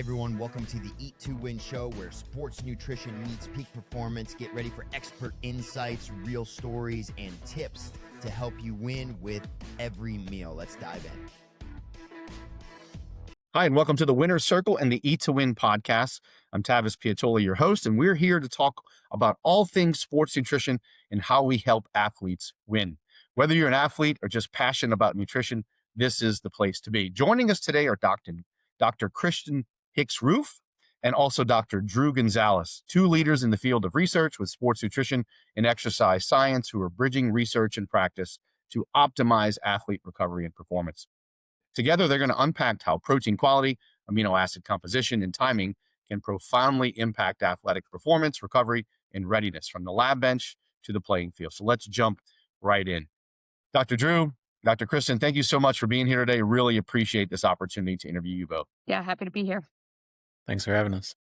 Hey everyone, welcome to the Eat to Win show where sports nutrition meets peak performance. Get ready for expert insights, real stories, and tips to help you win with every meal. Let's dive in. Hi, and welcome to the Winner's Circle and the Eat to Win podcast. I'm Tavis Piatola, your host, and we're here to talk about all things sports nutrition and how we help athletes win. Whether you're an athlete or just passionate about nutrition, this is the place to be. Joining us today are Dr. Kristen Hicks-Roof and also Dr. Drew Gonzalez, two leaders in the field of research with sports nutrition and exercise science who are bridging research and practice to optimize athlete recovery and performance. Together, they're going to unpack how protein quality, amino acid composition, and timing can profoundly impact athletic performance, recovery, and readiness from the lab bench to the playing field. So let's jump right in. Dr. Drew, Dr. Kristen, thank you so much for being here today. Really appreciate this opportunity to interview you both. Yeah, happy to be here. Thanks for having us.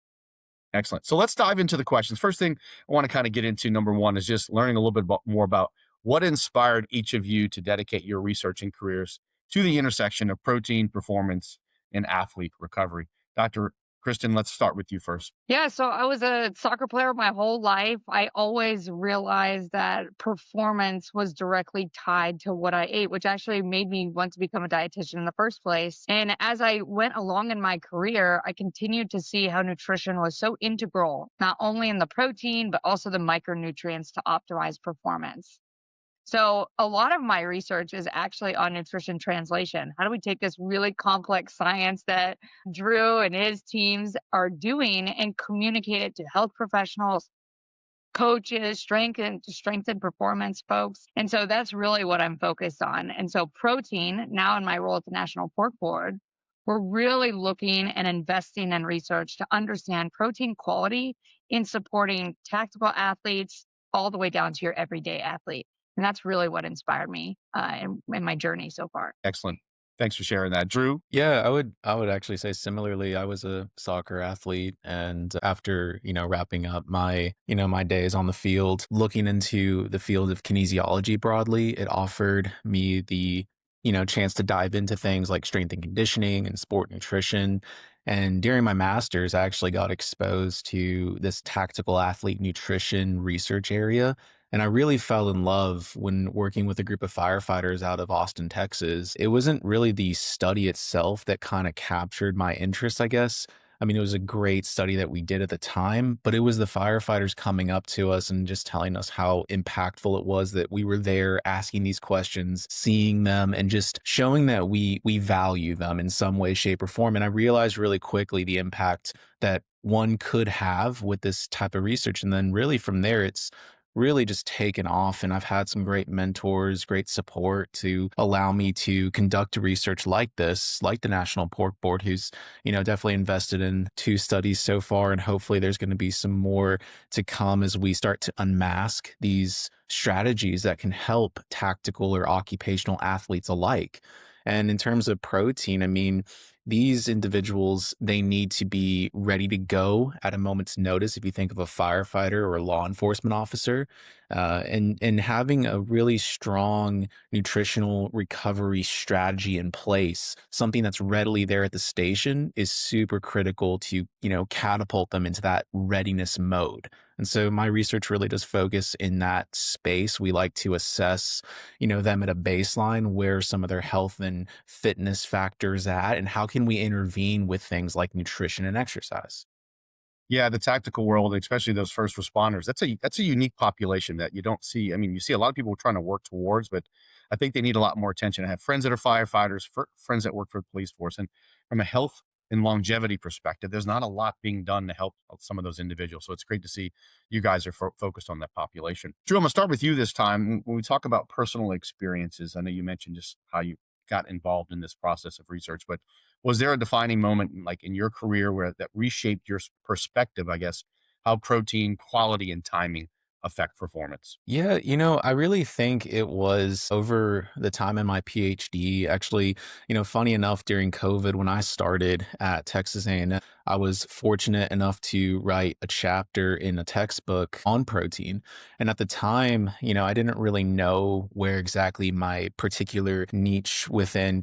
Excellent. So let's dive into the questions. First thing I want to kind of get into, number one, is just learning a little bit more about what inspired each of you to dedicate your research and careers to the intersection of protein, performance, and athlete recovery. Dr. Kristen, let's start with you first. Yeah, so I was a soccer player my whole life. I always realized that performance was directly tied to what I ate, which actually made me want to become a dietitian in the first place. And as I went along in my career, I continued to see how nutrition was so integral, not only in the protein, but also the micronutrients to optimize performance. So a lot of my research is actually on nutrition translation. How do we take this really complex science that Drew and his teams are doing and communicate it to health professionals, coaches, strength and performance folks? And so that's really what I'm focused on. And so protein, now in my role at the National Pork Board, we're really looking and investing in research to understand protein quality in supporting tactical athletes all the way down to your everyday athlete. And that's really what inspired me in my journey so far. Excellent. Thanks for sharing that. Drew? Yeah, I would actually say similarly. I was a soccer athlete, and after, wrapping up my days on the field, looking into the field of kinesiology broadly, it offered me the, chance to dive into things like strength and conditioning and sport nutrition. And during my master's, I actually got exposed to this tactical athlete nutrition research area. And I really fell in love when working with a group of firefighters out of Austin, Texas. It wasn't really the study itself that kind of captured my interest, I guess. I mean, it was a great study that we did at the time, but it was the firefighters coming up to us and just telling us how impactful it was that we were there asking these questions, seeing them, and just showing that we value them in some way, shape, or form. And I realized really quickly the impact that one could have with this type of research. And then really from there, it's really just taken off, and I've had some great mentors, great support to allow me to conduct research like this, like the National Pork Board, who's, definitely invested in 2 studies so far, and hopefully there's going to be some more to come as we start to unmask these strategies that can help tactical or occupational athletes alike. And in terms of protein, I mean, these individuals, they need to be ready to go at a moment's notice. If you think of a firefighter or a law enforcement officer, and having a really strong nutritional recovery strategy in place, something that's readily there at the station, is super critical to, catapult them into that readiness mode. And so my research really does focus in that space. We like to assess, them at a baseline, where some of their health and fitness factors at, and how can we intervene with things like nutrition and exercise. Yeah, the tactical world, especially those first responders, that's a unique population that you don't see. I mean, you see a lot of people trying to work towards, but I think they need a lot more attention. I have friends that are firefighters, friends that work for the police force, and from a health and longevity perspective, there's not a lot being done to help some of those individuals. So it's great to see you guys are focused on that population. Drew, I'm gonna start with you this time. When we talk about personal experiences, I know you mentioned just how you got involved in this process of research, but was there a defining moment like in your career where that reshaped your perspective, I guess, how protein quality and timing affect performance? Yeah, I really think it was over the time in my PhD. Actually, funny enough, during COVID, when I started at Texas A&M, I was fortunate enough to write a chapter in a textbook on protein. And at the time, I didn't really know where exactly my particular niche within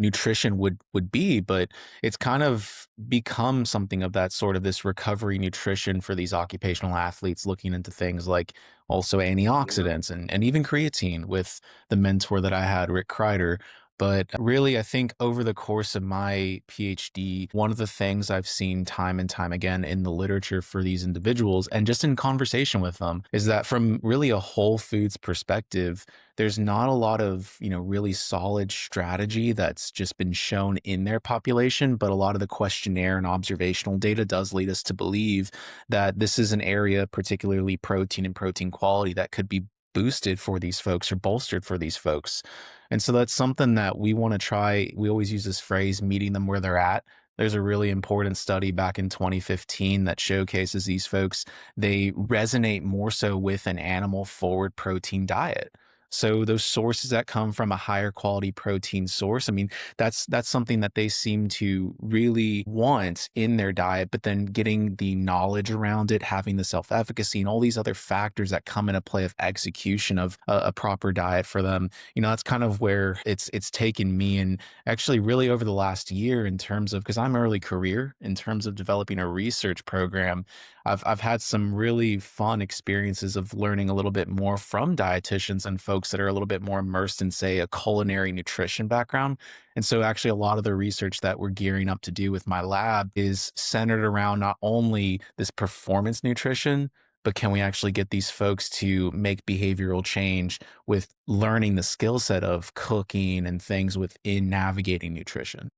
nutrition would be, but it's kind of become something of that sort of this recovery nutrition for these occupational athletes, looking into things like also antioxidants and even creatine with the mentor that I had, Rick Kreider. But really, I think over the course of my PhD, one of the things I've seen time and time again in the literature for these individuals and just in conversation with them is that from really a whole foods perspective, there's not a lot of, really solid strategy that's just been shown in their population. But a lot of the questionnaire and observational data does lead us to believe that this is an area, particularly protein and protein quality, that could be boosted for these folks or bolstered for these folks. And so that's something that we want to try. We always use this phrase, meeting them where they're at. There's a really important study back in 2015 that showcases these folks. They resonate more so with an animal forward protein diet. So those sources that come from a higher quality protein source, I mean, that's something that they seem to really want in their diet, but then getting the knowledge around it, having the self-efficacy and all these other factors that come into play of execution of a proper diet for them, that's kind of where it's taken me. And actually really over the last year, in terms of, because I'm early career, in terms of developing a research program, I've had some really fun experiences of learning a little bit more from dietitians and folks that are a little bit more immersed in, say, a culinary nutrition background. And so actually a lot of the research that we're gearing up to do with my lab is centered around not only this performance nutrition, but can we actually get these folks to make behavioral change with learning the skill set of cooking and things within navigating nutrition?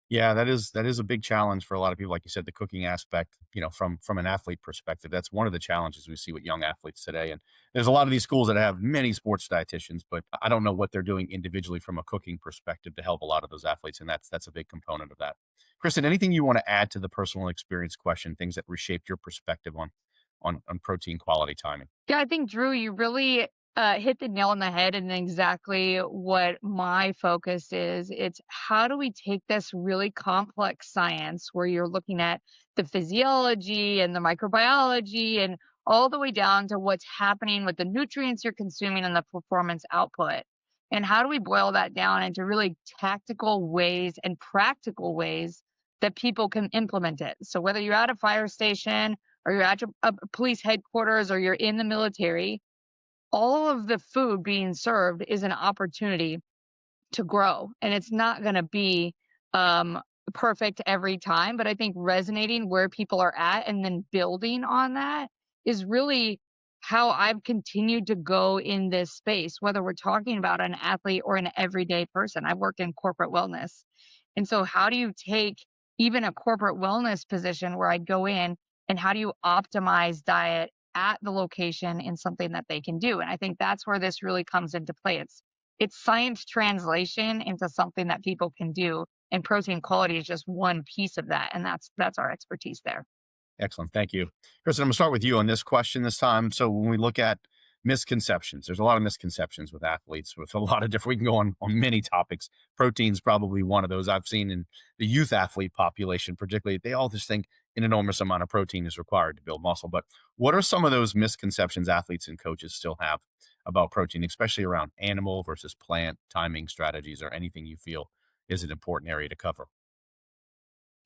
Yeah, that is a big challenge for a lot of people. Like you said, the cooking aspect, from an athlete perspective, that's one of the challenges we see with young athletes today. And there's a lot of these schools that have many sports dietitians, but I don't know what they're doing individually from a cooking perspective to help a lot of those athletes. And that's a big component of that. Kristen, anything you want to add to the personal experience question, things that reshaped your perspective on protein quality timing? Yeah, I think Drew, you really hit the nail on the head and exactly what my focus is. It's how do we take this really complex science where you're looking at the physiology and the microbiology and all the way down to what's happening with the nutrients you're consuming and the performance output. And how do we boil that down into really tactical ways and practical ways that people can implement it? So whether you're at a fire station or you're at a police headquarters or you're in the military, all of the food being served is an opportunity to grow. And it's not going to be um, perfect every time, but I think resonating where people are at and then building on that is really how I've continued to go in this space, whether we're talking about an athlete or an everyday person. I've worked in corporate wellness. And so, how do you take even a corporate wellness position where I'd go in and how do you optimize diet at the location in something that they can do? And I think that's where this really comes into play. It's science translation into something that people can do, and protein quality is just one piece of that, and that's our expertise there. Excellent. Thank you. Kristen, I'm going to start with you on this question this time. So when we look at misconceptions, there's a lot of misconceptions with athletes with a lot of different, we can go on many topics. Protein's probably one of those I've seen in the youth athlete population, particularly. They all just think an enormous amount of protein is required to build muscle. But what are some of those misconceptions athletes and coaches still have about protein, especially around animal versus plant timing strategies, or anything you feel is an important area to cover?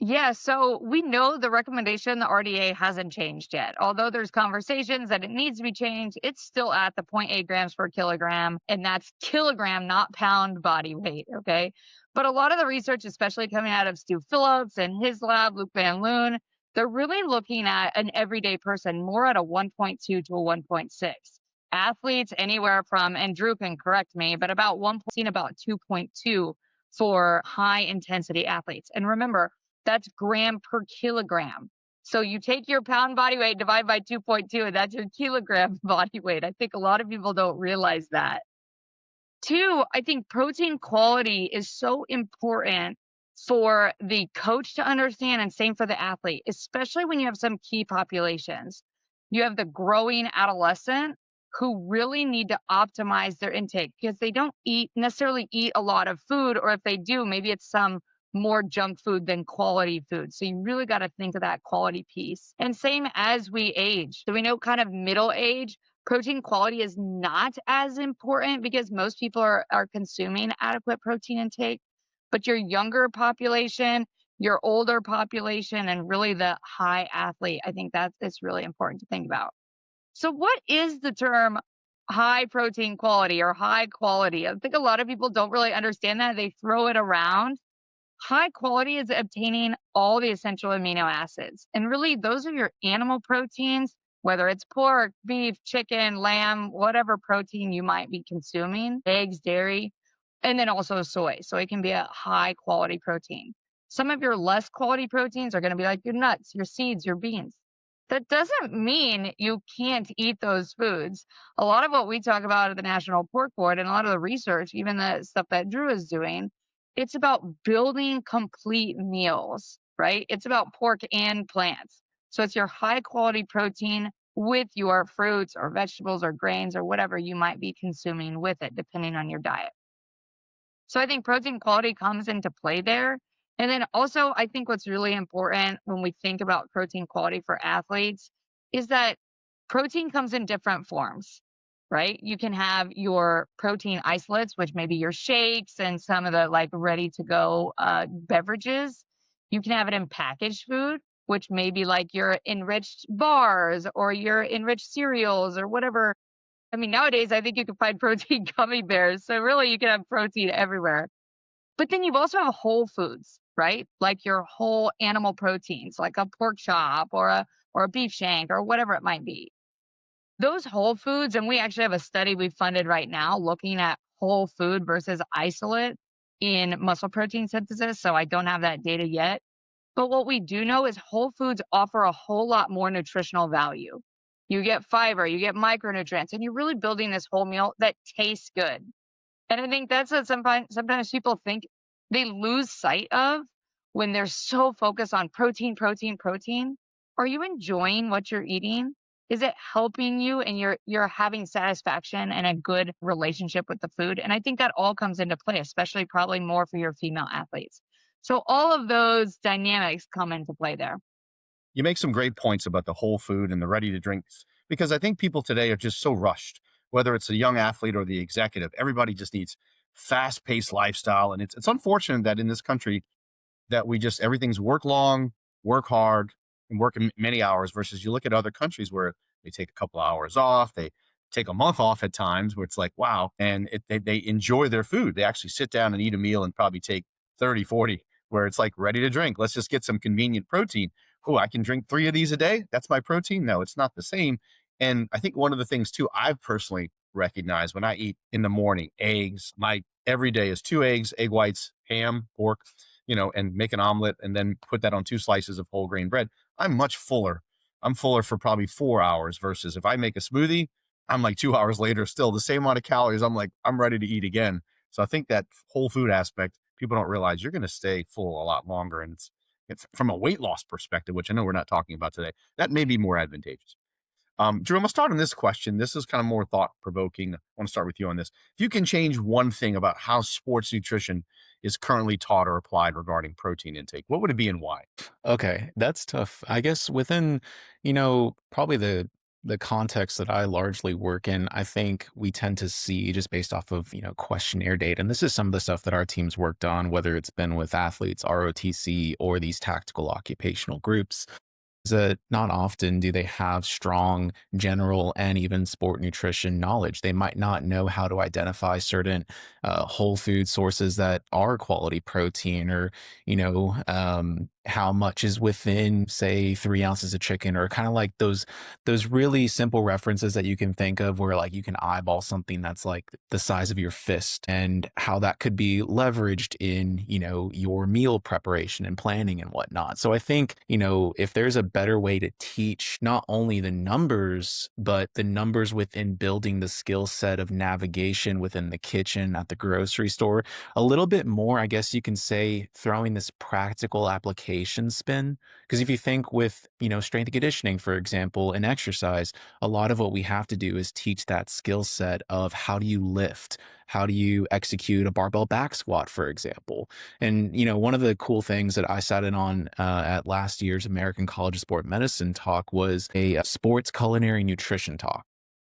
Yeah, so we know the recommendation, the RDA hasn't changed yet. Although there's conversations that it needs to be changed, it's still at the zero point 0.8 grams per kilogram, and that's kilogram, not pound body weight, okay? But a lot of the research, especially coming out of Stu Phillips and his lab, Luke Van Loon, they're really looking at an everyday person more at a 1.2 to a 1.6. Athletes anywhere from, and Drew can correct me, but about 1, seen about 2.2 for high intensity athletes. And remember, that's gram per kilogram. So you take your pound body weight, divide by 2.2, and that's your kilogram body weight. I think a lot of people don't realize that. Two, I think protein quality is so important for the coach to understand, and same for the athlete, especially when you have some key populations. You have the growing adolescent who really need to optimize their intake because they don't necessarily eat a lot of food, or if they do, maybe it's some more junk food than quality food. So you really got to think of that quality piece. And same as we age. So we know kind of middle age, protein quality is not as important because most people are consuming adequate protein intake. But your younger population, your older population, and really the high athlete, I think it's really important to think about. So what is the term high protein quality or high quality? I think a lot of people don't really understand that. They throw it around. High quality is obtaining all the essential amino acids. And really, those are your animal proteins, whether it's pork, beef, chicken, lamb, whatever protein you might be consuming, eggs, dairy, and then also soy. So it can be a high quality protein. Some of your less quality proteins are going to be like your nuts, your seeds, your beans. That doesn't mean you can't eat those foods. A lot of what we talk about at the National Pork Board and a lot of the research, even the stuff that Drew is doing, it's about building complete meals, right? It's about pork and plants. So it's your high quality protein with your fruits or vegetables or grains or whatever you might be consuming with it, depending on your diet. So I think protein quality comes into play there. And then also, I think what's really important when we think about protein quality for athletes is that protein comes in different forms, right? You can have your protein isolates, which may be your shakes and some of the like ready to go beverages. You can have it in packaged food, which may be like your enriched bars or your enriched cereals or whatever. I mean, nowadays, I think you can find protein gummy bears. So really, you can have protein everywhere. But then you also have whole foods, right? Like your whole animal proteins, like a pork chop or a beef shank or whatever it might be. Those whole foods, and we actually have a study we funded right now looking at whole food versus isolate in muscle protein synthesis. So I don't have that data yet. But what we do know is whole foods offer a whole lot more nutritional value. You get fiber, you get micronutrients, and you're really building this whole meal that tastes good. And I think that's what sometimes people think they lose sight of when they're so focused on protein, protein, protein. Are you enjoying what you're eating? Is it helping you and you're having satisfaction and a good relationship with the food? And I think that all comes into play, especially probably more for your female athletes. So all of those dynamics come into play there. You make some great points about the whole food and the ready to drinks because I think people today are just so rushed, whether it's a young athlete or the executive. Everybody just needs fast paced lifestyle. And it's unfortunate that in this country that we just everything's work long, work hard, and work many hours versus you look at other countries where they take a couple of hours off, they take a month off at times where it's like, wow. And they enjoy their food. They actually sit down and eat a meal and probably take 30, 40, where it's like ready to drink. Let's just get some convenient protein. Oh, I can drink 3 of these a day. That's my protein. No, it's not the same. And I think one of the things too, I've personally recognized when I eat in the morning, eggs, my every day is 2 eggs, egg whites, ham, pork, and make an omelet and then put that on 2 slices of whole grain bread. I'm much fuller. I'm fuller for probably 4 hours versus if I make a smoothie, I'm like 2 hours later, still the same amount of calories. I'm like, I'm ready to eat again. So I think that whole food aspect, people don't realize you're going to stay full a lot longer. And it's from a weight loss perspective, which I know we're not talking about today, that may be more advantageous. Drew, I'm going to start on this question. This is kind of more thought provoking. I want to start with you on this. If you can change one thing about how sports nutrition is currently taught or applied regarding protein intake, what would it be and why? Okay, that's tough. I guess within, probably the context that I largely work in, I think we tend to see just based off of, questionnaire data. And this is some of the stuff that our team's worked on, whether it's been with athletes, ROTC, or these tactical occupational groups. That not often do they have strong general and even sport nutrition knowledge. They might not know how to identify certain whole food sources that are quality protein, or how much is within, say, 3 ounces of chicken, or kind of like those really simple references that you can think of where like you can eyeball something that's like the size of your fist, and how that could be leveraged in your meal preparation and planning and whatnot. So I think if there's a better way to teach not only the numbers, but the numbers within building the skill set of navigation within the kitchen, at the grocery store, a little bit more, I guess you can say, throwing this practical application spin Because if you think with, strength and conditioning, for example, and exercise, a lot of what we have to do is teach that skill set of how do you lift? How do you execute a barbell back squat, for example? And, one of the cool things that I sat in on at last year's American College of Sport Medicine talk was a sports culinary nutrition talk.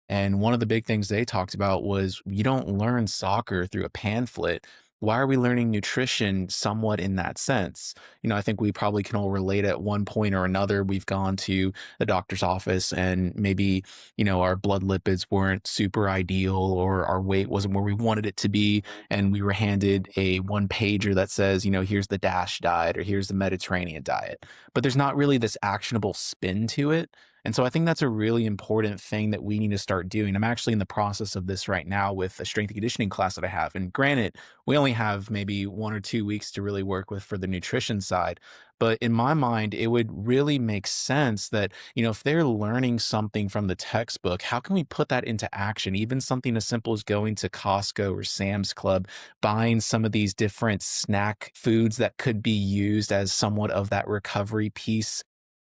And one of the big things they talked about was you don't learn soccer through a pamphlet. Why are we learning nutrition somewhat in that sense? I think we probably can all relate at one point or another. We've gone to the doctor's office and maybe, our blood lipids weren't super ideal or our weight wasn't where we wanted it to be. And we were handed a one pager that says, here's the DASH diet or here's the Mediterranean diet. But there's not really this actionable spin to it. And so I think that's a really important thing that we need to start doing. I'm actually in the process of this right now with a strength and conditioning class that I have. And granted, we only have maybe 1 or 2 weeks to really work with for the nutrition side. But in my mind, it would really make sense that, if they're learning something from the textbook, how can we put that into action? Even something as simple as going to Costco or Sam's Club, buying some of these different snack foods that could be used as somewhat of that recovery piece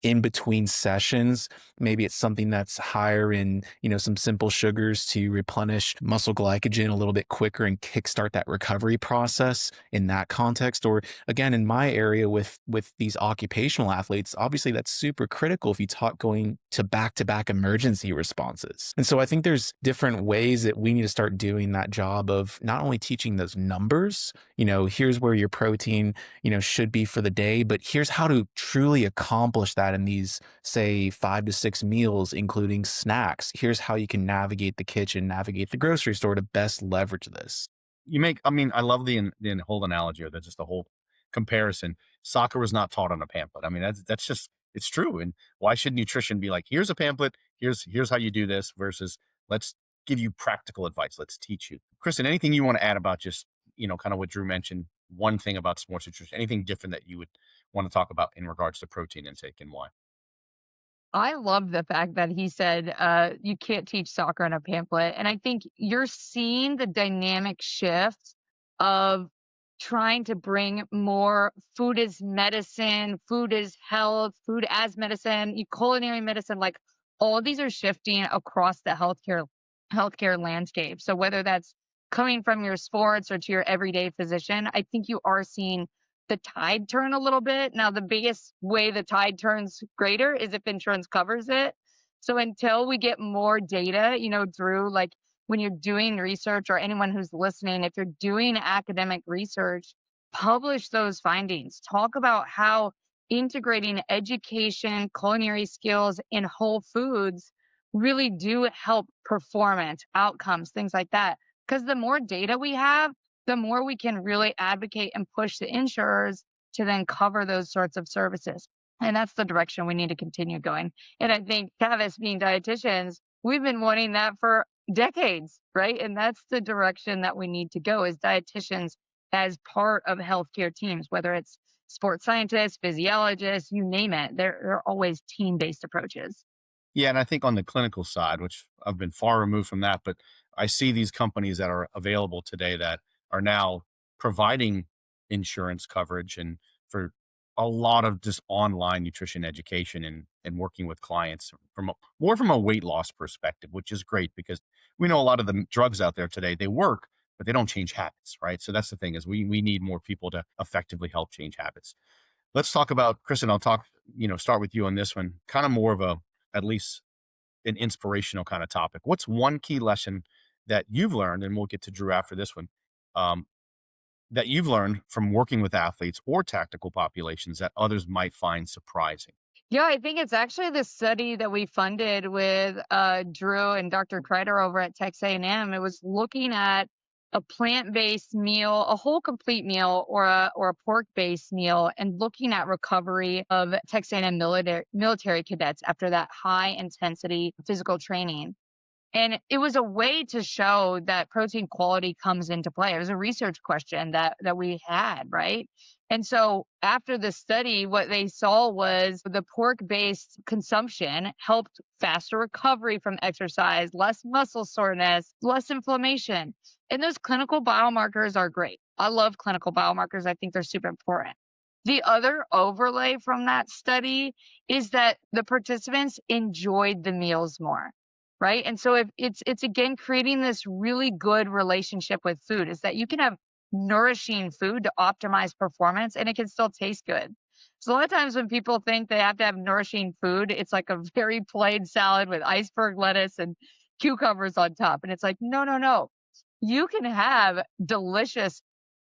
in between sessions. Maybe it's something that's higher in, some simple sugars to replenish muscle glycogen a little bit quicker and kickstart that recovery process in that context. Or again, in my area with these occupational athletes, obviously that's super critical if you talk going to back emergency responses. And so I think there's different ways that we need to start doing that job of not only teaching those numbers, here's where your protein, should be for the day, but here's how to truly accomplish that in these, say, 5 to 6 meals, including snacks. Here's how you can navigate the kitchen, navigate the grocery store to best leverage this. I love the whole analogy or just the whole comparison. Soccer was not taught on a pamphlet. That's just, it's true. And why should nutrition be like, here's a pamphlet, here's how you do this versus let's give you practical advice. Let's teach you. Kristen, anything you want to add about just, kind of what Drew mentioned, one thing about sports nutrition, anything different that you would want to talk about in regards to protein intake and why? I love the fact that he said you can't teach soccer in a pamphlet. And I think you're seeing the dynamic shift of trying to bring more food as medicine, food as health, food as medicine, culinary medicine, like all these are shifting across the healthcare landscape. So whether that's coming from your sports or to your everyday physician, I think you are seeing the tide turn a little bit. Now, the biggest way the tide turns greater is if insurance covers it. So until we get more data, Drew, like when you're doing research or anyone who's listening, if you're doing academic research, publish those findings. Talk about how integrating education, culinary skills in whole foods really do help performance, outcomes, things like that. Because the more data we have, the more we can really advocate and push the insurers to then cover those sorts of services. And that's the direction we need to continue going. And I think Tavis being dietitians, we've been wanting that for decades, right? And that's the direction that we need to go as dietitians as part of healthcare teams, whether it's sports scientists, physiologists, you name it. They're always team-based approaches. Yeah, and I think on the clinical side, which I've been far removed from that, but I see these companies that are available today that are now providing insurance coverage and for a lot of just online nutrition education and working with clients more from a weight loss perspective, which is great because we know a lot of the drugs out there today, they work, but they don't change habits, right? So that's the thing is we need more people to effectively help change habits. Let's talk about, Kristen, start with you on this one, kind of more of at least an inspirational kind of topic. What's one key lesson that you've learned, and we'll get to Drew after this one, that you've learned from working with athletes or tactical populations that others might find surprising? Yeah, I think it's actually the study that we funded with Drew and Dr. Kreider over at Texas A&M. It was looking at a plant-based meal, a whole complete meal, or a pork-based meal, and looking at recovery of Texas A&M military cadets after that high-intensity physical training. And it was a way to show that protein quality comes into play. It was a research question that we had, right? And so after the study, what they saw was the pork-based consumption helped faster recovery from exercise, less muscle soreness, less inflammation. And those clinical biomarkers are great. I love clinical biomarkers. I think they're super important. The other overlay from that study is that the participants enjoyed the meals more, right? And so if it's again creating this really good relationship with food, is that you can have nourishing food to optimize performance and it can still taste good. So a lot of times when people think they have to have nourishing food, it's like a very plain salad with iceberg lettuce and cucumbers on top. And it's like, no, no, no. You can have delicious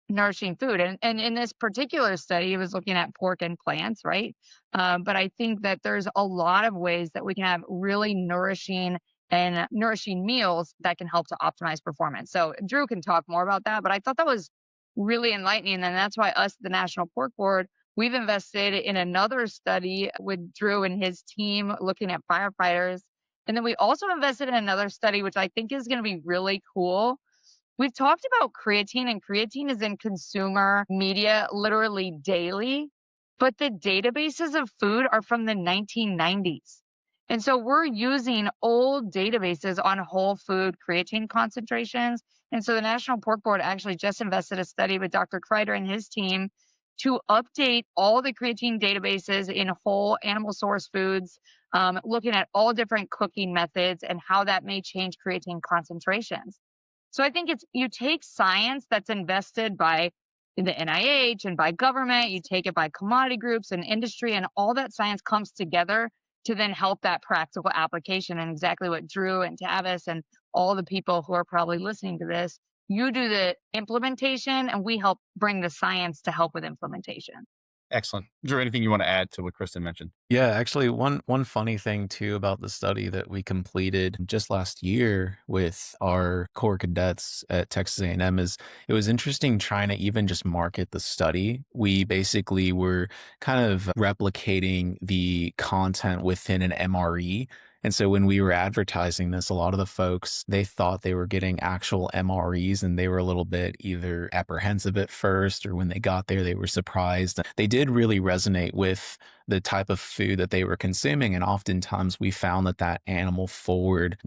nourishing food. And in this particular study, it was looking at pork and plants, right? But I think that there's a lot of ways that we can have really nourishing meals that can help to optimize performance. So Drew can talk more about that, but I thought that was really enlightening. And that's why us, the National Pork Board, we've invested in another study with Drew and his team looking at firefighters. And then we also invested in another study, which I think is going to be really cool. We've talked about creatine, and creatine is in consumer media literally daily, but the databases of food are from the 1990s. And so we're using old databases on whole food creatine concentrations. And so the National Pork Board actually just invested a study with Dr. Kreider and his team to update all the creatine databases in whole animal source foods, looking at all different cooking methods and how that may change creatine concentrations. So I think you take science that's invested by the NIH and by government, you take it by commodity groups and industry, and all that science comes together to then help that practical application. And exactly what Drew and Tavis and all the people who are probably listening to this, you do the implementation and we help bring the science to help with implementation. Excellent. Is there anything you want to add to what Kristen mentioned? Yeah, actually, one funny thing too about the study that we completed just last year with our core cadets at Texas A&M is it was interesting trying to even just market the study. We basically were kind of replicating the content within an MRE. And so when we were advertising this, a lot of the folks, they thought they were getting actual MREs and they were a little bit either apprehensive at first, or when they got there, they were surprised. They did really resonate with the type of food that they were consuming. And oftentimes we found that that animal forward,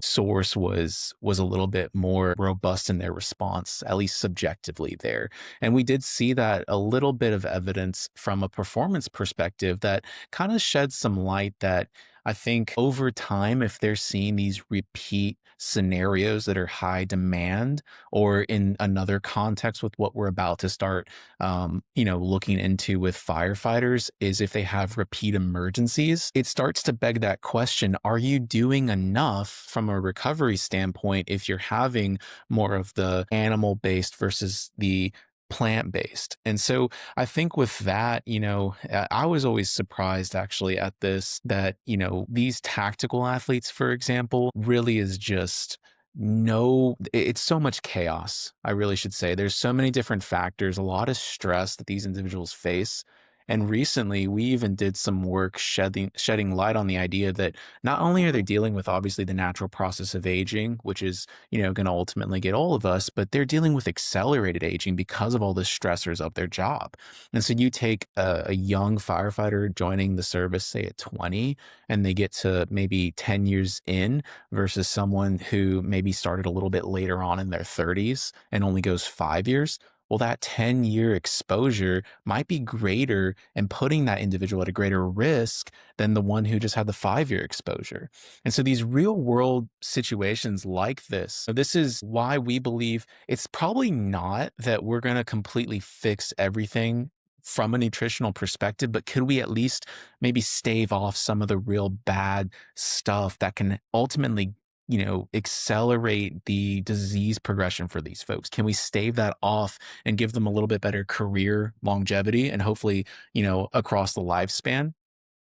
source was a little bit more robust in their response, at least subjectively there. And we did see that a little bit of evidence from a performance perspective that kind of shed some light that I think over time, if they're seeing these repeat scenarios that are high demand, or in another context with what we're about to start, looking into with firefighters, is if they have repeat emergencies, it starts to beg that question: are you doing enough from a recovery standpoint if you're having more of the animal-based versus the plant-based? And so I think with that, I was always surprised actually at this, that, these tactical athletes, for example, really is just it's so much chaos. I really should say there's so many different factors, a lot of stress that these individuals face. And recently, we even did some work shedding light on the idea that not only are they dealing with obviously the natural process of aging, which is, going to ultimately get all of us, but they're dealing with accelerated aging because of all the stressors of their job. And so you take a young firefighter joining the service, say at 20, and they get to maybe 10 years in, versus someone who maybe started a little bit later on in their 30s and only goes 5 years. Well, that 10-year exposure might be greater and putting that individual at a greater risk than the one who just had the 5-year exposure. And so these real world situations like this is why we believe it's probably not that we're going to completely fix everything from a nutritional perspective, but could we at least maybe stave off some of the real bad stuff that can ultimately accelerate the disease progression for these folks? Can we stave that off and give them a little bit better career longevity and hopefully, across the lifespan?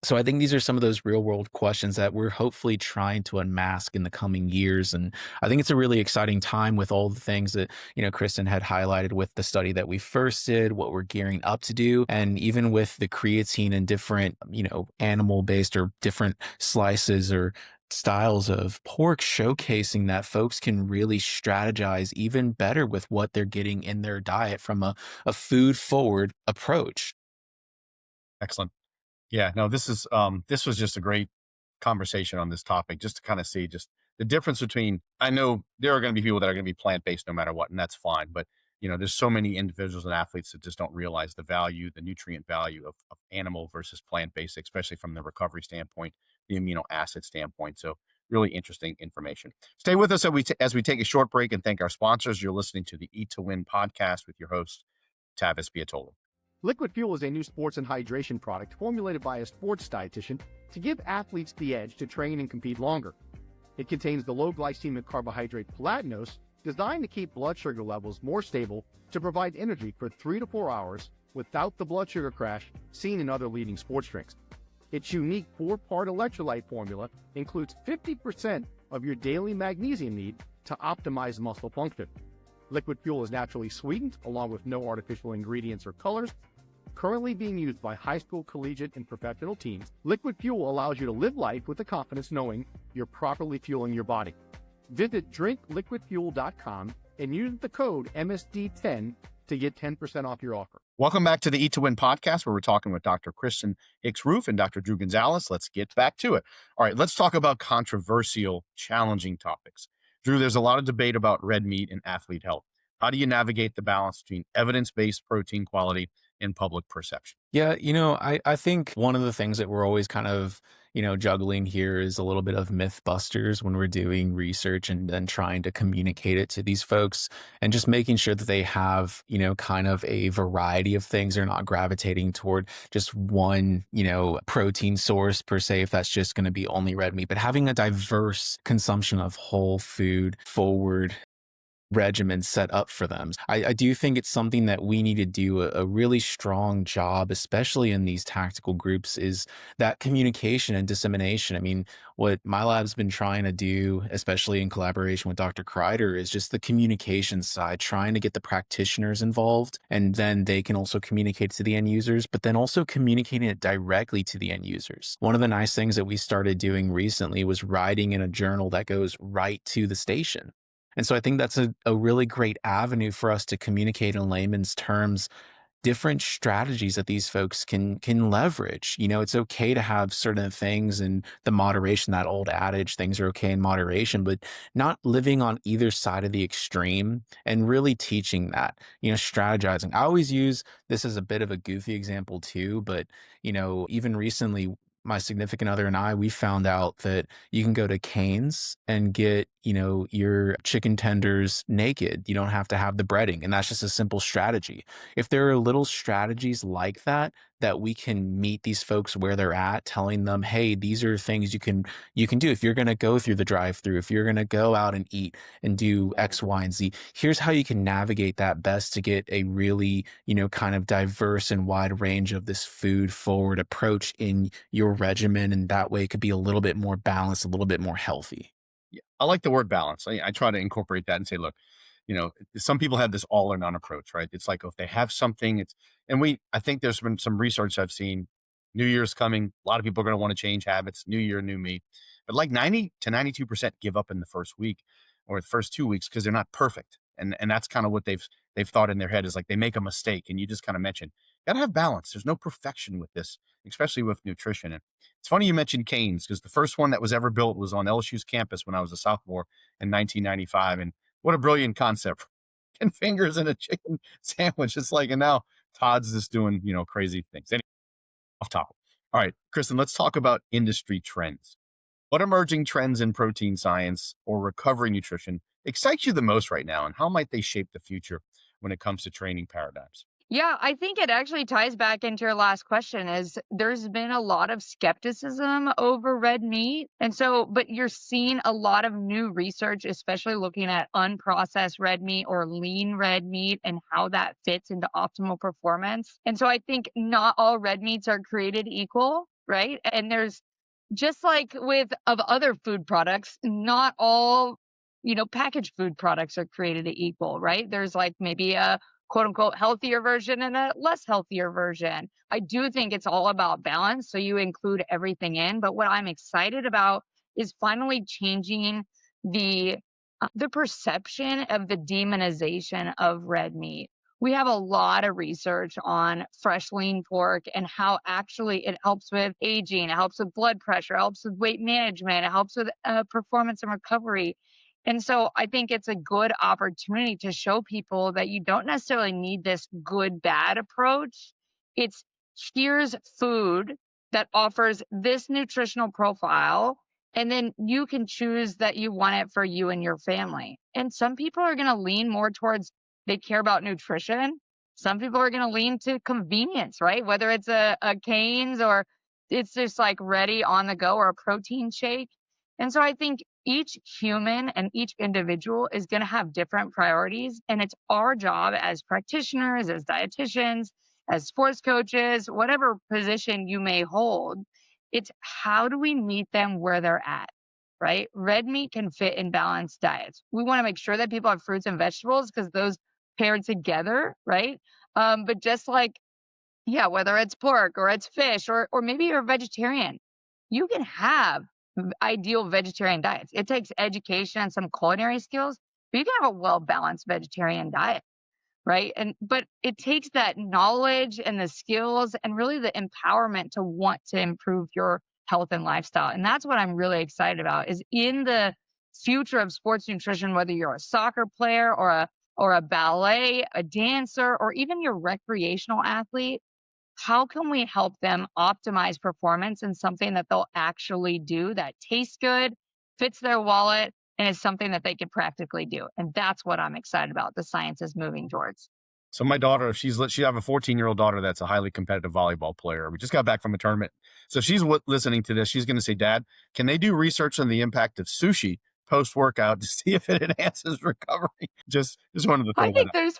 So I think these are some of those real world questions that we're hopefully trying to unmask in the coming years. And I think it's a really exciting time with all the things that, Kristen had highlighted with the study that we first did, what we're gearing up to do, and even with the creatine and different, animal based or different slices or styles of pork, showcasing that folks can really strategize even better with what they're getting in their diet from a food forward approach. Excellent. Yeah, no, this was just a great conversation on this topic, just to kind of see just the difference between, I know there are going to be people that are going to be plant-based no matter what, and that's fine. But there's so many individuals and athletes that just don't realize the value, the nutrient value of animal versus plant-based, especially from the recovery standpoint, the amino acid standpoint. So really interesting information. Stay with us as we take a short break and thank our sponsors. You're listening to the Eat to Win podcast with your host, Tavis Piatola. LiquidFuel is a new sports and hydration product formulated by a sports dietitian to give athletes the edge to train and compete longer. It contains the low glycemic carbohydrate platinose, designed to keep blood sugar levels more stable to provide energy for 3 to 4 hours without the blood sugar crash seen in other leading sports drinks. Its unique 4-part electrolyte formula includes 50% of your daily magnesium need to optimize muscle function. LiquidFuel is naturally sweetened along with no artificial ingredients or colors. Currently being used by high school, collegiate, and professional teams, LiquidFuel allows you to live life with the confidence knowing you're properly fueling your body. Visit drinkliquidfuel.com and use the code MSD10 to get 10% off your offer. Welcome back to the Eat to Win podcast, where we're talking with Dr. Kristen Hicks-Roof and Dr. Drew Gonzalez. Let's get back to it. All right, let's talk about controversial, challenging topics. Drew, there's a lot of debate about red meat and athlete health. How do you navigate the balance between evidence-based protein quality and public perception? Yeah, I think one of the things that we're always kind of, juggling here is a little bit of mythbusters when we're doing research and then trying to communicate it to these folks and just making sure that they have, kind of a variety of things. They're not gravitating toward just one, protein source per se, if that's just going to be only red meat, but having a diverse consumption of whole food forward regimen set up for them. I do think it's something that we need to do a really strong job, especially in these tactical groups, is that communication and dissemination. I mean, what my lab's been trying to do, especially in collaboration with Dr. Kreider, is just the communication side, trying to get the practitioners involved, and then they can also communicate to the end users, but then also communicating it directly to the end users. One of the nice things that we started doing recently was writing in a journal that goes right to the station. And so I think that's a really great avenue for us to communicate in layman's terms different strategies that these folks can leverage. It's okay to have certain things in the moderation, that old adage, things are okay in moderation, but not living on either side of the extreme and really teaching that, strategizing. I always use this as a bit of a goofy example too, but, even recently, my significant other and I, we found out that you can go to Cane's and get, your chicken tenders naked. You don't have to have the breading. And that's just a simple strategy. If there are little strategies like that we can meet these folks where they're at, telling them, hey, these are things you can do. If you're going to go through the drive-through, if you're going to go out and eat and do X, Y, and Z, here's how you can navigate that best to get a really, kind of diverse and wide range of this food forward approach in your regimen. And that way it could be a little bit more balanced, a little bit more healthy. Yeah, I like the word balance. I try to incorporate that and say, look, some people have this all or none approach, right? It's like if they have something, I think there's been some research I've seen. New Year's coming. A lot of people are going to want to change habits. New year, new me. But like 90 to 92% give up in the first week or the first 2 weeks because they're not perfect. And that's kind of what they've thought in their head is like they make a mistake. And you just kind of mentioned, got to have balance. There's no perfection with this, especially with nutrition. And it's funny you mentioned Cane's because the first one that was ever built was on LSU's campus when I was a sophomore in 1995. And what a brilliant concept. And fingers in a chicken sandwich. It's like, and now Todd's just doing, crazy things. Anyway, off topic. All right, Kristen, let's talk about industry trends. What emerging trends in protein science or recovery nutrition excites you the most right now? And how might they shape the future when it comes to training paradigms? Yeah, I think it actually ties back into your last question is there's been a lot of skepticism over red meat. And so, but you're seeing a lot of new research, especially looking at unprocessed red meat or lean red meat and how that fits into optimal performance. And so I think not all red meats are created equal, right? And there's just like with of other food products, not all, packaged food products are created equal, right? There's like maybe a quote unquote healthier version and a less healthier version. I do think it's all about balance. So you include everything in. But what I'm excited about is finally changing the perception of the demonization of red meat. We have a lot of research on fresh lean pork and how actually it helps with aging, it helps with blood pressure, it helps with weight management, it helps with performance and recovery. And so I think it's a good opportunity to show people that you don't necessarily need this good, bad approach. It's here's food that offers this nutritional profile, and then you can choose that you want it for you and your family. And some people are going to lean more towards they care about nutrition. Some people are going to lean to convenience, right? Whether it's a Cane's or it's just like ready on the go or a protein shake. And so I think each human and each individual is going to have different priorities. And it's our job as practitioners, as dietitians, as sports coaches, whatever position you may hold, it's how do we meet them where they're at, right? Red meat can fit in balanced diets. We want to make sure that people have fruits and vegetables because those paired together, right? But just like, yeah, whether it's pork or it's fish or maybe you're a vegetarian, you can have ideal vegetarian diets. It takes education and some culinary skills, but you can have a well-balanced vegetarian diet, right? But it takes that knowledge and the skills and really the empowerment to want to improve your health and lifestyle. And that's what I'm really excited about is in the future of sports nutrition, whether you're a soccer player or a ballet, a dancer, or even your recreational athlete, how can we help them optimize performance in something that they'll actually do that tastes good, fits their wallet, and is something that they can practically do? And that's what I'm excited about. The science is moving towards. So my daughter, she have a 14-year-old daughter that's a highly competitive volleyball player. We just got back from a tournament. So she's listening to this. She's going to say, Dad, can they do research on the impact of sushi post-workout to see if it enhances recovery? Just wanted to throw I that think out. there's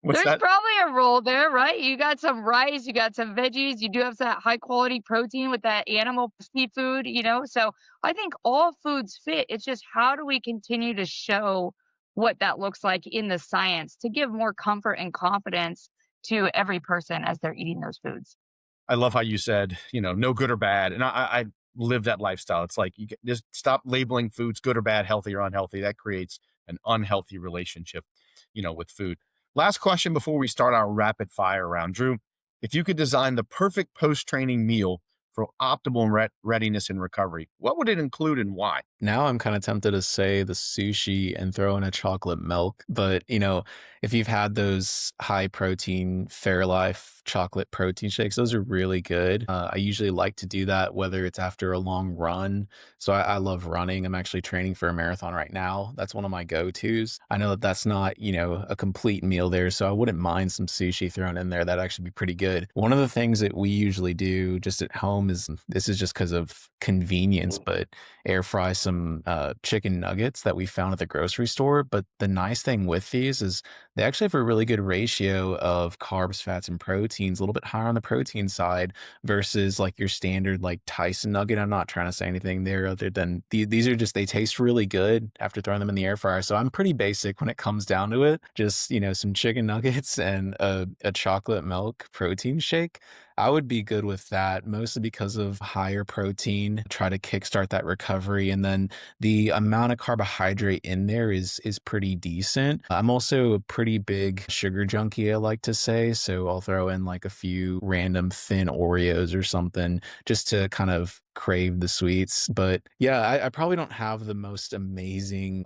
What's There's that? probably a role there, right? You got some rice, you got some veggies, you do have that high quality protein with that animal seafood, So I think all foods fit. It's just how do we continue to show what that looks like in the science to give more comfort and confidence to every person as they're eating those foods. I love how you said, no good or bad. And I live that lifestyle. It's like you just stop labeling foods good or bad, healthy or unhealthy. That creates an unhealthy relationship, with food. Last question before we start our rapid fire round. Drew, if you could design the perfect post-training meal for optimal readiness and recovery, what would it include and why? Now I'm kind of tempted to say the sushi and throw in a chocolate milk, but if you've had those high protein Fairlife chocolate protein shakes, those are really good. I usually like to do that whether it's after a long run. So I love running. I'm actually training for a marathon right now. That's one of my go-tos. I know that that's not, a complete meal there, so I wouldn't mind some sushi thrown in there. That'd actually be pretty good. One of the things that we usually do just at home this is just because of convenience, but air fry some chicken nuggets that we found at the grocery store. But the nice thing with these is they actually have a really good ratio of carbs, fats, and proteins, a little bit higher on the protein side versus like your standard like Tyson nugget. I'm not trying to say anything there other than these are just, they taste really good after throwing them in the air fryer. So I'm pretty basic when it comes down to it. Just, some chicken nuggets and a chocolate milk protein shake. I would be good with that, mostly because of higher protein, try to kickstart that recovery. And then the amount of carbohydrate in there is pretty decent. I'm also a pretty big sugar junkie, I like to say. So I'll throw in like a few random thin Oreos or something just to kind of crave the sweets. But yeah, I probably don't have the most amazing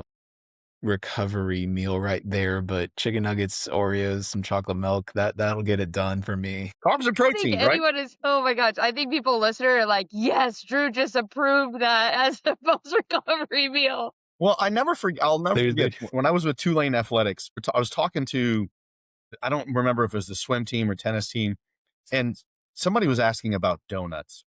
recovery meal right there, but chicken nuggets, Oreos, some chocolate milk, that'll get it done for me. Carbs and I think protein, right? anyone is, oh my gosh, I think people listening are like, yes, Drew just approved that as a post-recovery meal. Well, I'll never forget when I was with Tulane Athletics, I was talking to, I don't remember if it was the swim team or tennis team, and somebody was asking about donuts.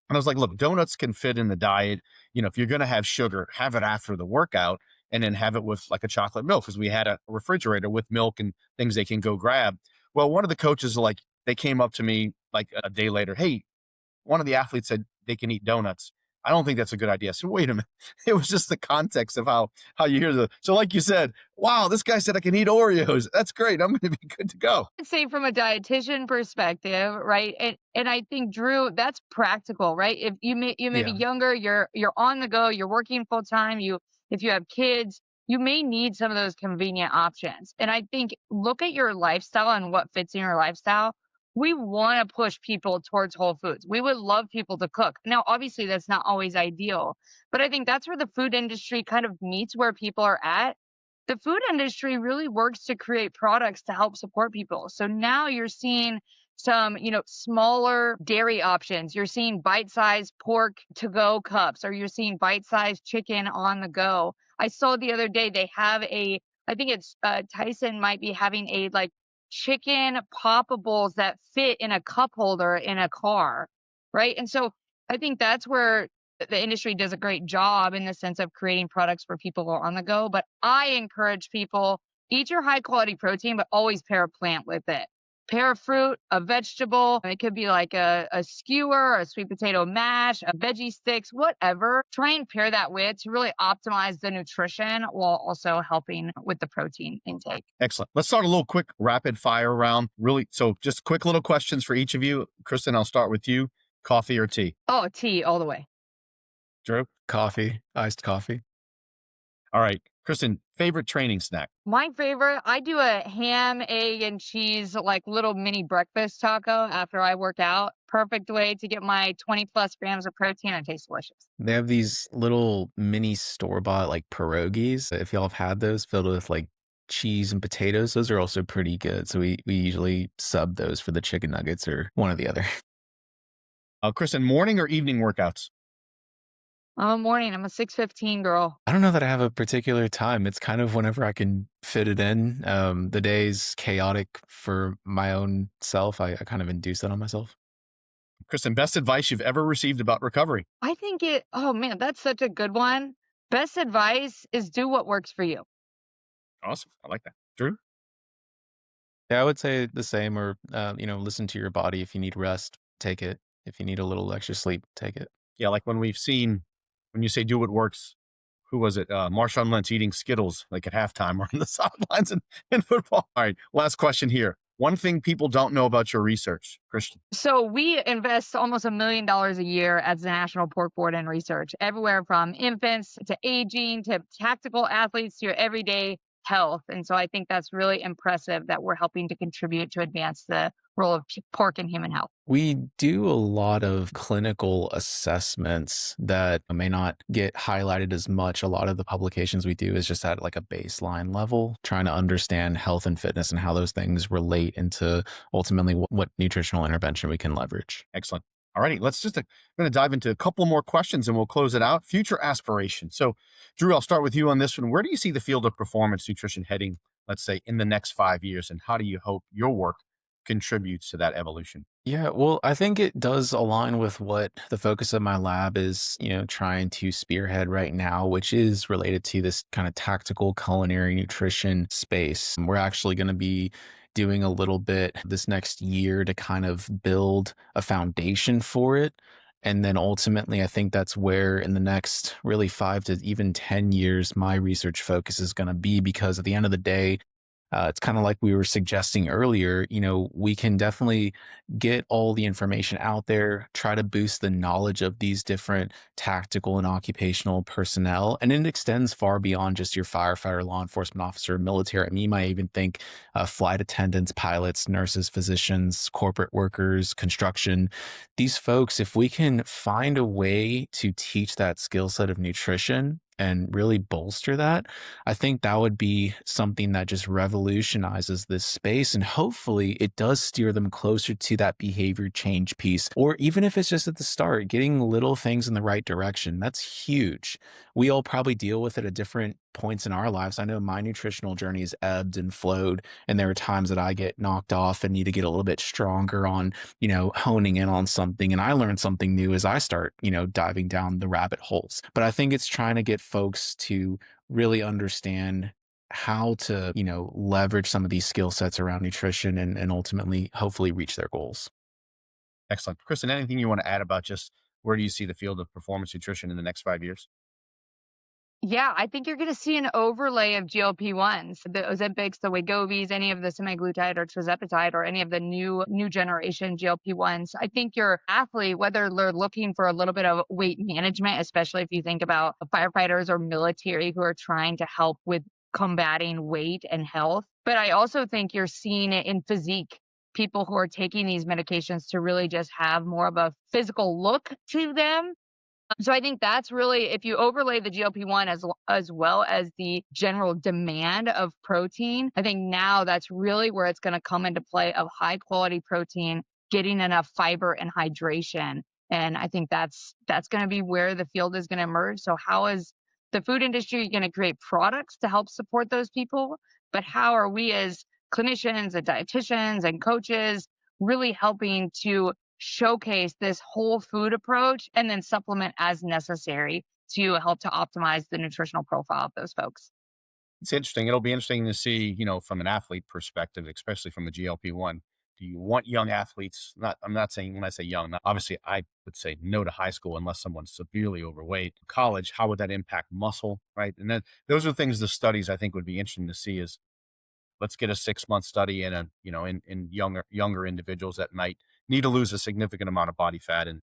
And I was like, look, donuts can fit in the diet. If you're going to have sugar, have it after the workout and then have it with like a chocolate milk, because we had a refrigerator with milk and things they can go grab. Well, one of the coaches, they came up to me like a day later. Hey, one of the athletes said they can eat donuts. I don't think that's a good idea. So wait a minute. It was just the context of how you hear so like you said, wow, this guy said I can eat Oreos. That's great. I'm going to be good to go. I'd say from a dietitian perspective, right? And I think, Drew, that's practical, right? If you may be younger, you're on the go, you're working full time, if you have kids, you may need some of those convenient options. And I think look at your lifestyle and what fits in your lifestyle. we want to push people towards whole foods. We would love people to cook. Now, obviously, that's not always ideal, but I think that's where the food industry kind of meets where people are at. The food industry really works to create products to help support people. So now you're seeing some, smaller dairy options. You're seeing bite-sized pork to-go cups, or you're seeing bite-sized chicken on the go. I saw the other day they have I think it's Tyson might be having a like chicken poppables that fit in a cup holder in a car, right? And so I think that's where the industry does a great job in the sense of creating products for people who are on the go. But I encourage people, eat your high quality protein, but always pair a plant with it. Pair a fruit, a vegetable. It could be like a skewer, a sweet potato mash, a veggie sticks, whatever. Try and pair that with to really optimize the nutrition while also helping with the protein intake. Excellent. Let's start a little quick rapid fire round. Really, so just quick little questions for each of you. Kristen, I'll start with you. Coffee or tea? Oh, tea all the way. Drew? Coffee, iced coffee. All right. Kristen, favorite training snack? My favorite, I do a ham, egg, and cheese, like little mini breakfast taco after I work out. Perfect way to get my 20 plus grams of protein and it tastes delicious. They have these little mini store-bought like pierogies. If y'all have had those filled with like cheese and potatoes, those are also pretty good. So we usually sub those for the chicken nuggets or one or the other. Kristen, morning or evening workouts? Morning. I'm a 6:15 girl. I don't know that I have a particular time. It's kind of whenever I can fit it in. The day's chaotic for my own self. I kind of induce that on myself. Kristen, best advice you've ever received about recovery? I think oh man, that's such a good one. Best advice is do what works for you. Awesome. I like that. Drew? Yeah, I would say the same, or listen to your body. If you need rest, take it. If you need a little extra sleep, take it. Yeah, like when you say do what works, who was it? Marshawn Lynch eating Skittles like at halftime or on the sidelines in football. All right, last question here. One thing people don't know about your research, Kristen. So we invest almost $1 million a year as the National Pork Board in research, everywhere from infants to aging to tactical athletes to your everyday health. And so I think that's really impressive that we're helping to contribute to advance the role of pork in human health. We do a lot of clinical assessments that may not get highlighted as much. A lot of the publications we do is just at like a baseline level, trying to understand health and fitness and how those things relate into ultimately what nutritional intervention we can leverage. Excellent. All righty, I'm going to dive into a couple more questions and we'll close it out. Future aspirations. So, Drew, I'll start with you on this one. Where do you see the field of performance nutrition heading, let's say, in the next 5 years? And how do you hope your work contributes to that evolution? Yeah, well, I think it does align with what the focus of my lab is, trying to spearhead right now, which is related to this kind of tactical culinary nutrition space. We're actually going to be doing a little bit this next year to kind of build a foundation for it. And then ultimately, I think that's where in the next really 5 to even 10 years, my research focus is going to be, because at the end of the day, it's kind of like we were suggesting earlier, we can definitely get all the information out there, try to boost the knowledge of these different tactical and occupational personnel. And it extends far beyond just your firefighter, law enforcement officer, military. I mean, you might even think flight attendants, pilots, nurses, physicians, corporate workers, construction. These folks, if we can find a way to teach that skill set of nutrition and really bolster that, I think that would be something that just revolutionizes this space. And hopefully it does steer them closer to that behavior change piece, or even if it's just at the start, getting little things in the right direction. That's huge. We all probably deal with it at different points in our lives. I know my nutritional journey has ebbed and flowed, and there are times that I get knocked off and need to get a little bit stronger on, honing in on something. And I learn something new as I start, diving down the rabbit holes. But I think it's trying to get folks to really understand how to, leverage some of these skill sets around nutrition and ultimately, hopefully reach their goals. Excellent. Kristen, anything you want to add about just where do you see the field of performance nutrition in the next 5 years? Yeah, I think you're going to see an overlay of GLP-1s, the Ozempics, the Wegovy's, any of the semaglutide or tirzepatide, or any of the new generation GLP-1s. I think your athlete, whether they're looking for a little bit of weight management, especially if you think about firefighters or military who are trying to help with combating weight and health. But I also think you're seeing it in physique. people who are taking these medications to really just have more of a physical look to them. So I think that's really, if you overlay the GLP-1 as well as the general demand of protein, I think now that's really where it's going to come into play of high quality protein, getting enough fiber and hydration. And I think that's going to be where the field is going to emerge. So how is the food industry going to create products to help support those people? But how are we as clinicians and dietitians and coaches really helping to showcase this whole food approach and then supplement as necessary to help to optimize the nutritional profile of those folks? It's interesting. It'll be interesting to see, from an athlete perspective, especially from the GLP-1. Do you want young athletes? I'm not saying, when I say young, obviously I would say no to high school unless someone's severely overweight. College, how would that impact muscle, right? And then those are things, the studies I think would be interesting to see is, let's get a 6-month study in younger individuals that might need to lose a significant amount of body fat, and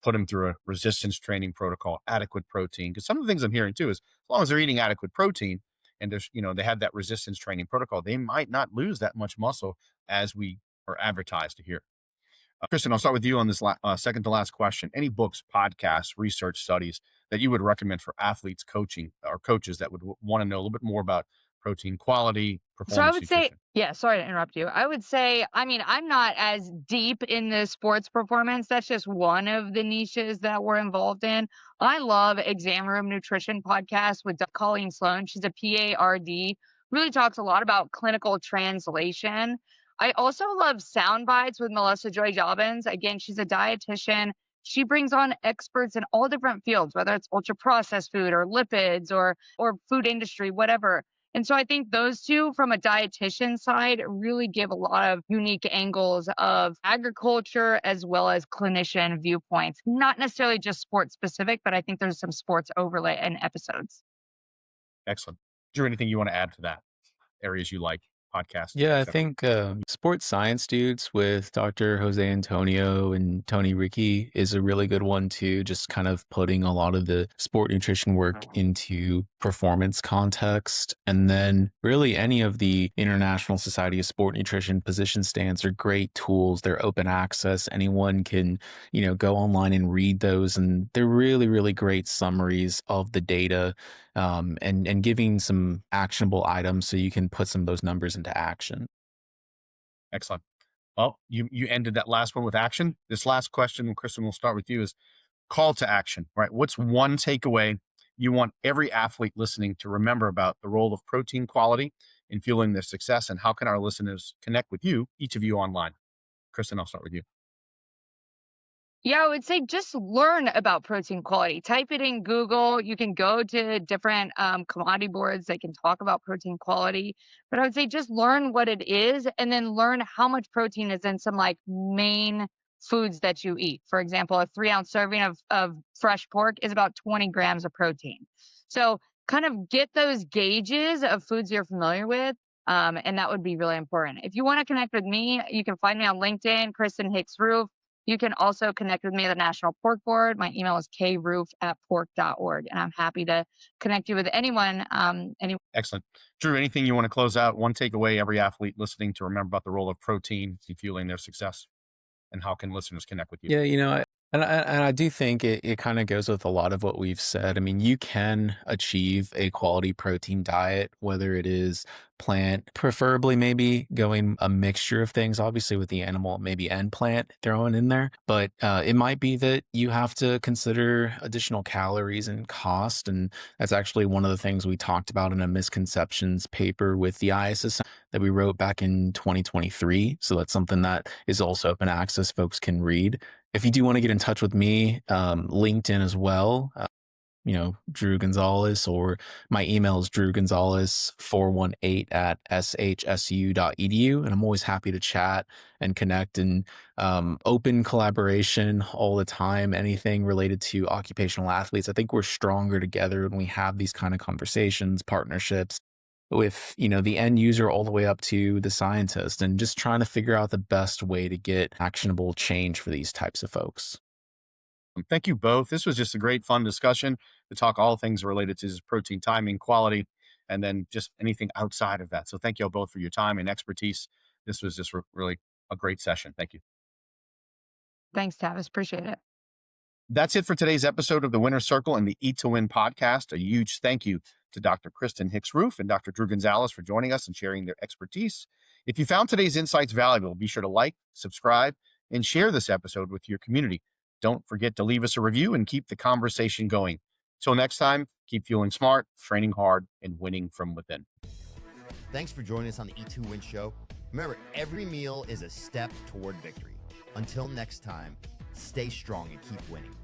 put them through a resistance training protocol, adequate protein. Because some of the things I'm hearing too is, as long as they're eating adequate protein and they have that resistance training protocol, they might not lose that much muscle as we are advertised to hear. Kristen, I'll start with you on this second to last question. Any books, podcasts, research studies that you would recommend for athletes coaching or coaches that would want to know a little bit more about protein quality, So I performance would nutrition? say, yeah, sorry to interrupt you. I would say, I mean, I'm not as deep in the sports performance. That's just one of the niches that we're involved in. I love Exam Room Nutrition podcast with Colleen Sloan. She's a PARD, really talks a lot about clinical translation. I also love Sound Bites with Melissa Joy Jobbins. Again, she's a dietitian. She brings on experts in all different fields, whether it's ultra processed food or lipids or food industry, whatever. And so I think those two from a dietitian side really give a lot of unique angles of agriculture as well as clinician viewpoints, not necessarily just sports specific, but I think there's some sports overlay in episodes. Excellent. Drew, anything you want to add to that? Areas you like, podcasts, Yeah, I etc. think Sports Science Dudes with Dr. Jose Antonio and Tony Ricky is a really good one too, just kind of putting a lot of the sport nutrition work into performance context. And then really any of the International Society of Sport Nutrition position stands are great tools. They're open access. Anyone can, go online and read those. And they're really, really great summaries of the data, and giving some actionable items so you can put some of those numbers into action. Excellent. Well, you ended that last one with action. This last question, Kristen, we'll start with you, is call to action, right? What's one takeaway you want every athlete listening to remember about the role of protein quality in fueling their success, and how can our listeners connect with you, each of you online? Kristen, I'll start with you. Yeah, I would say just learn about protein quality. Type it in Google. You can go to different commodity boards that can talk about protein quality. But I would say just learn what it is and then learn how much protein is in some like main foods that you eat. For example, a 3-ounce serving of fresh pork is about 20 grams of protein. So kind of get those gauges of foods you're familiar with. And that would be really important. If you want to connect with me, you can find me on LinkedIn, Kristen Hicks-Roof. You can also connect with me at the National Pork Board. My email is kroof@pork.org, and I'm happy to connect you with anyone. Excellent. Drew, anything you want to close out? One takeaway every athlete listening to remember about the role of protein in fueling their success, and how can listeners connect with you? Yeah, and I do think it kind of goes with a lot of what we've said. I mean, you can achieve a quality protein diet, whether it is plant, preferably maybe going a mixture of things, obviously with the animal, maybe and plant thrown in there. But it might be that you have to consider additional calories and cost. And that's actually one of the things we talked about in a misconceptions paper with the ISS that we wrote back in 2023. So that's something that is also open access. Folks can read. If you do want to get in touch with me, LinkedIn as well, Drew Gonzalez, or my email is drewgonzalez418@shsu.edu. And I'm always happy to chat and connect and open collaboration all the time, anything related to occupational athletes. I think we're stronger together when we have these kind of conversations, partnerships with, the end user all the way up to the scientist, and just trying to figure out the best way to get actionable change for these types of folks. Thank you both. This was just a great, fun discussion to talk all things related to protein timing, quality, and then just anything outside of that. So thank you all both for your time and expertise. This was just really a great session. Thank you. Thanks, Tavis. Appreciate it. That's it for today's episode of the Winner's Circle and the Eat to Win podcast. A huge thank you to Dr. Kristen Hicks-Roof and Dr. Drew Gonzalez for joining us and sharing their expertise. If you found today's insights valuable, be sure to like, subscribe, and share this episode with your community. Don't forget to leave us a review and keep the conversation going. Till next time, keep fueling smart, training hard, and winning from within. Thanks for joining us on the Eat to Win show. Remember, every meal is a step toward victory. Until next time, stay strong and keep winning.